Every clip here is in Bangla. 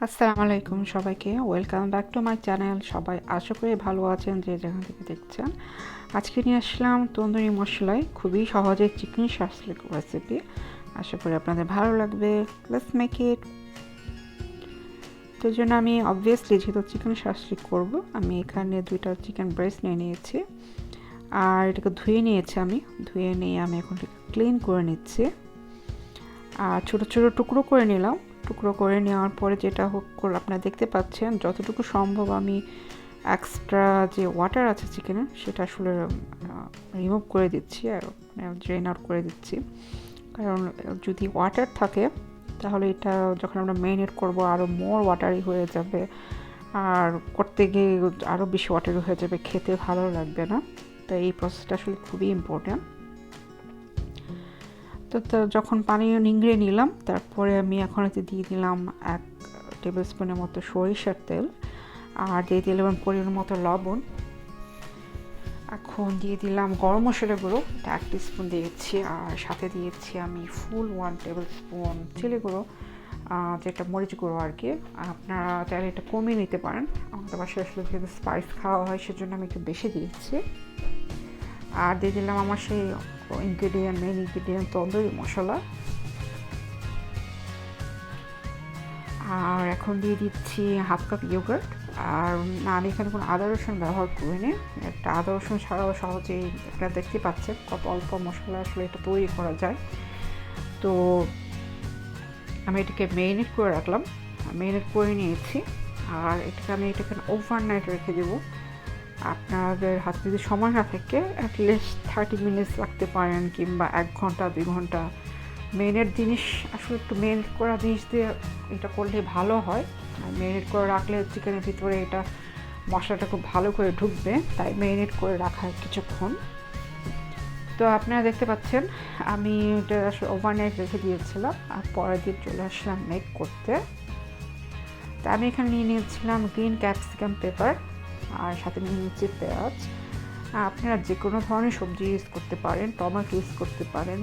আসসালামু আলাইকুম সবাইকে, welcome back to my channel. সবাই আশা করি ভালো আছেন যে যেখান থেকে দেখছেন। আজকে নিয়ে আসলাম তন্দুরি মশলায় খুবই সহজে চিকেন শাসলিক রেসিপি। আশা করি আপনাদের ভালো লাগবে। Let's make it. তো জন্য আমি অবভিয়াসলি যেহেতু চিকেন শাসলিক করব, আমি এখানে 2টা চিকেন ব্রেস্ট নিয়ে নিয়েছি আর এটাকে ধুয়ে নিয়েছি। ধুয়ে নিয়ে আমি এখন ক্লিন করে নিচ্ছি আর ছোটো ছোটো টুকরো করে নিলাম। টুকরো করে নেওয়ার পরে যেটা আপনারা দেখতে পাচ্ছেন, যতটুকু সম্ভব আমি এক্সট্রা যে ওয়াটার আছে চিকেনে সেটা আসলে রিমুভ করে দিচ্ছি আর ড্রেন আউট করে দিচ্ছি। কারণ যদি ওয়াটার থাকে তাহলে এটা যখন আমরা ম্যারিনেট করব আরও মোর ওয়াটারি হয়ে যাবে আর করতে গিয়ে আরও বেশি ওয়াটারি হয়ে যাবে, খেতে ভালো লাগবে না। তাই এই প্রসেসটা আসলে খুবই ইম্পর্ট্যান্ট। তো যখন পানি নিংড়ে নিলাম, তারপরে আমি এখন এতে দিয়ে দিলাম 1 টেবিল স্পুনের মতো সরিষার তেল আর দিয়ে দিলাম পরিমাণ মতো লবণ। এখন দিয়ে দিলাম গরম মশলা গুঁড়ো, 1 টিস্পুন দিয়েছি আর সাথে দিয়েছি আমি ফুল 1 টেবিল স্পুন চিলি গুঁড়ো, যেটা মরিচ গুঁড়ো আর কি। আপনারা চাইলে এটা কমিয়ে নিতে পারেন। আমাদের বাসায় আসলে যেহেতু স্পাইস খাওয়া হয় সেজন্য আমি একটু বেশি দিয়েছি। আর দিয়ে দিলাম আমার সেই মেইন ইনগ্রিডিয়েন্ট তন্দুরি মশলা। আর এখন দিয়ে দিচ্ছি 1/2 কাপ ইয়োগার্ট। আর না, আমি এখানে কোনো আদা রসুন ব্যবহার করিনি। একটা আদা রসুন ছাড়াও সহজেই আপনারা দেখতে পাচ্ছেন কত অল্প মশলা আসলে এটা তৈরি করা যায়। তো আমি এটাকে মেরিনেট করে রাখলাম, মেরিনেট করে নিয়েছি। আর এটাকে ওভারনাইট রেখে দেবো। আপনাদের হাতে যদি সময় না থাকে অ্যাটলিস্ট 30 মিনিটস রাখতে পারেন কিংবা 1 ঘন্টা 2 ঘন্টা। মেরিনেট জিনিস আসলে একটু মেরিনেট করা জিনিস দিয়ে এটা করলে ভালো হয়। আর মেরিনেট করে রাখলে চিকেনের ভিতরে এটা মশলাটা খুব ভালো করে ঢুকবে, তাই মেরিনেট করে রাখা কিছুক্ষণ। তো আপনারা দেখতে পাচ্ছেন আমি এটা আসলে ওভারনাইট রেখে দিয়েছিলাম আর পরের দিন চলে আসলাম মেক করতে। তা আমি এখানে নিয়ে নিয়েছিলাম গ্রিন ক্যাপসিকাম পেপার আর সাথে নিয়ে নিচ্ছি পেঁয়াজ। আপনারা যে কোনো ধরনের সবজি ইউজ করতে পারেন, টমেটো ইউজ করতে পারেন।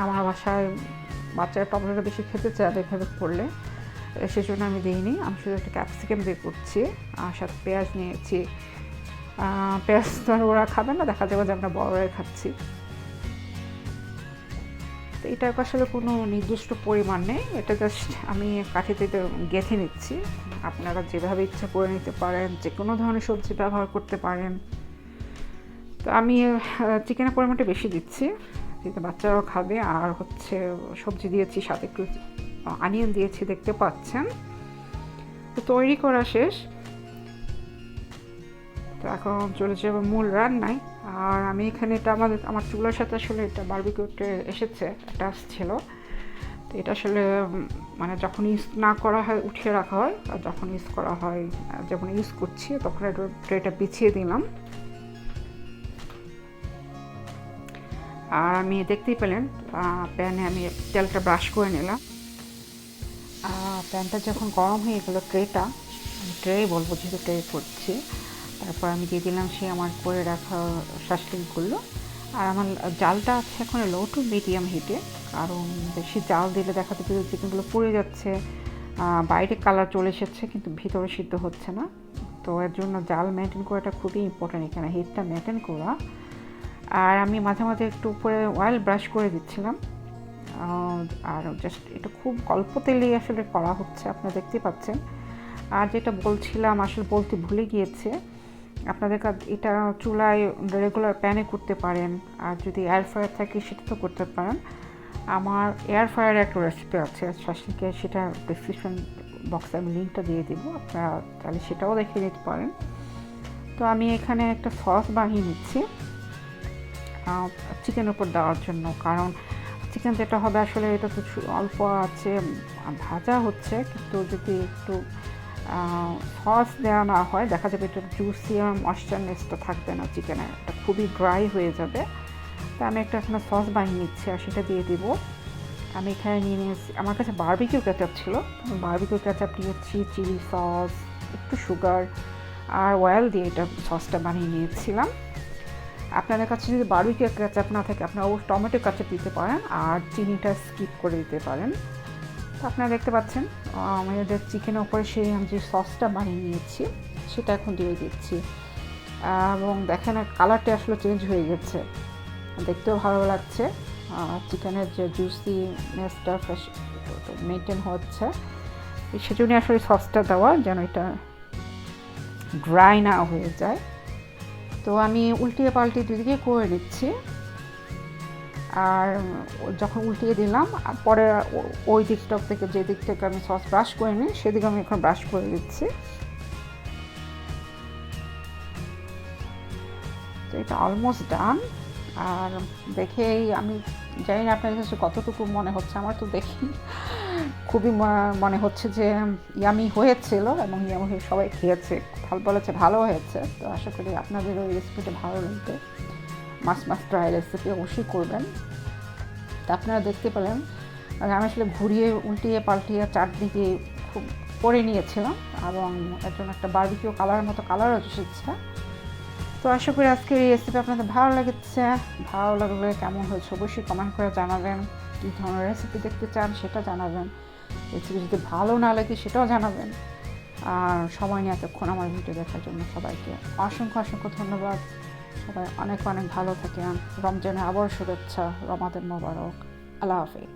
আমার বাসায় বাচ্চারা টমেটোটা বেশি খেতে চায় এভাবে করলে, সেজন্য আমি দিইনি। আমি শুধু একটা ক্যাপসিকাম দিয়ে করছি আর সাথে পেঁয়াজ নিয়েছি। পেঁয়াজ তো ওরা খাবে না, দেখা যাবে যে আমরা বড়রাই খাচ্ছি। তো এটা আসলে কোনো নির্দিষ্ট পরিমাণ নেই, এটা জাস্ট আমি কাঠিতে গেঁথে নিচ্ছি। আপনারা যেভাবে ইচ্ছা করে নিতে পারেন, যে কোনো ধরনের সবজি ব্যবহার করতে পারেন। তো আমি চিকেনের পরিমাণটা বেশি দিচ্ছি যেহেতু বাচ্চারাও খাবে। আর সবজি দিয়েছি, সাথে একটু অনিয়ন দিয়েছি, দেখতে পাচ্ছেন। তো তৈরি করা শেষ। তো এখন চলে যাবো মূল রান্নায়। আর আমি এখানে এটা আমার চুলার সাথে আসলে এটা বারবিকিউতে এসেছে, এটা আসছিল। তো এটা আসলে যখন ইউজ না করা হয় উঠিয়ে রাখা হয়, আর যখন ইউজ করা হয়, যখন ইউজ করছি তখন এটা বিছিয়ে দিলাম। আর আমি দেখতেই পেলেন প্যানে আমি তেলটা ব্রাশ করে নিলাম। প্যানটা যখন গরম হয়ে গেলো, ট্রে বলবো যেহেতু ট্রে করছি, তারপর আমি দিয়ে দিলাম আমার করে রাখা শাসলিকগুলো। আর আমার জালটা আছে এখন লো টু মিডিয়াম হিটে, কারণ বেশি জাল দিলে দেখা যাচ্ছে যে চিকেনগুলো পুড়ে যাচ্ছে, বাইরে কালার চলে এসেছে কিন্তু ভিতরে সিদ্ধ হচ্ছে না। তো এর জন্য জাল মেনটেন করাটা খুবই ইম্পর্ট্যান্ট, এখানে হিটটা মেনটেন করা। আর আমি মাঝে মাঝে একটু উপরে অয়েল ব্রাশ করে দিচ্ছিলাম। আর জাস্ট এটা খুব অল্প তেলেই আসলে করা হচ্ছে, আপনারা দেখতে পাচ্ছেন। আর যেটা বলছিলাম আসলে বলতে ভুলে গিয়েছে, আপনাদের এটা চুলায় রেগুলার প্যানে করতে পারেন, আর যদি এয়ার ফ্রায়ার থাকে সেটা তো করতে পারেন। আমার এয়ার ফ্রায়ারের একটা রেসিপি আছে শাসলিকে, সেটা ডিসক্রিপশন বক্সে আমি লিঙ্কটা দিয়ে দিব, আপনারা তাহলে সেটাও দেখে নিতে পারেন। তো আমি এখানে একটা সস বানিয়ে নিচ্ছি চিকেনের উপর দেওয়ার জন্য, কারণ চিকেন যেটা হবে আসলে এটা তো অল্প আছে, ভাজা হচ্ছে, কিন্তু যদি একটু সস দেওয়া না হয় দেখা যাবে এটা জুসি আর ময়েশ্চারনেসটা থাকবে না চিকেনে, এটা খুবই ড্রাই হয়ে যাবে। তো আমি এখানে সস বানিয়ে নিচ্ছি আর সেটা দিয়ে দিব। আমি এখানে নিয়ে নিয়েছি, আমার কাছে বারবিকিউ কেচাপ ছিল, বারবিকিউ কেচাপ নিয়েছি, চিলি সস, একটু সুগার আর অয়েল দিয়ে এটা সসটা বানিয়ে নিয়েছিলাম। আপনাদের কাছে যদি বারবিকিউ কেচাপ না থাকে আপনারা টমেটো কেচাপ দিতে পারেন আর চিনিটা স্কিপ করে দিতে পারেন। তো আপনারা দেখতে পাচ্ছেন আমাদের চিকেনের উপরে সেই আমি যে সসটা বানিয়ে নিয়েছি সেটা এখন দিয়ে দিচ্ছি, এবং দেখেন কালারটা আসলে চেঞ্জ হয়ে গেছে, দেখতেও ভালো লাগছে। চিকেনের যে জুসিনেসটা ফ্রেশ মেনটেন হচ্ছে, সেজন্য আসলে সসটা দেওয়া যেন এটা ড্রাই না হয়ে যায়। তো আমি উল্টিয়ে পাল্টিয়ে দুদিকে করে নিচ্ছি, আর যখন উল্টিয়ে দিলাম পরে ওই দিকটা থেকে যে দিক থেকে আমি সস ব্রাশ করে নিই সেদিকে আমি এখন ব্রাশ করে দিচ্ছি। তো এটা অলমোস্ট ডান। আর দেখেই আমি জানি না আপনার কাছে কতটুকু মনে হচ্ছে, আমার তো দেখি খুবই মনে হচ্ছে যে ইয়ামি হয়েছিল, এবং ইয়ামি হয়ে সবাই খেয়েছে, ভালো বলেছে ভালো হয়েছে। তো আশা করি আপনাদের ওই রেসিপিটা ভালো লাগবে। মাছ ড্রাই রেসিপি অবশ্যই করবেন। তা আপনারা দেখতে পেলেন আমি আসলে ঘুরিয়ে উল্টিয়ে পাল্টিয়ে চারদিকে খুব করে নিয়েছিলাম, এবং এর জন্য একটা বারবিকিউ কালারের মতো কালারও এসেছে। তো আশা করি আজকের এই রেসিপি আপনাদের ভালো লেগেছে। ভালো লাগলে কেমন হয়েছে অবশ্যই কমেন্ট করে জানাবেন, কী ধরনের রেসিপি দেখতে চান সেটা জানাবেন, রেসিপি যদি ভালো না লাগে সেটাও জানাবেন। আর সময় নিয়ে এতক্ষণ আমার ভিডিও দেখার জন্য সবাইকে অসংখ্য ধন্যবাদ। সবাই অনেক ভালো থাকেন। রমজানে আবার শুভেচ্ছা, রমাদান মোবারক। আল্লাহ হাফেজ।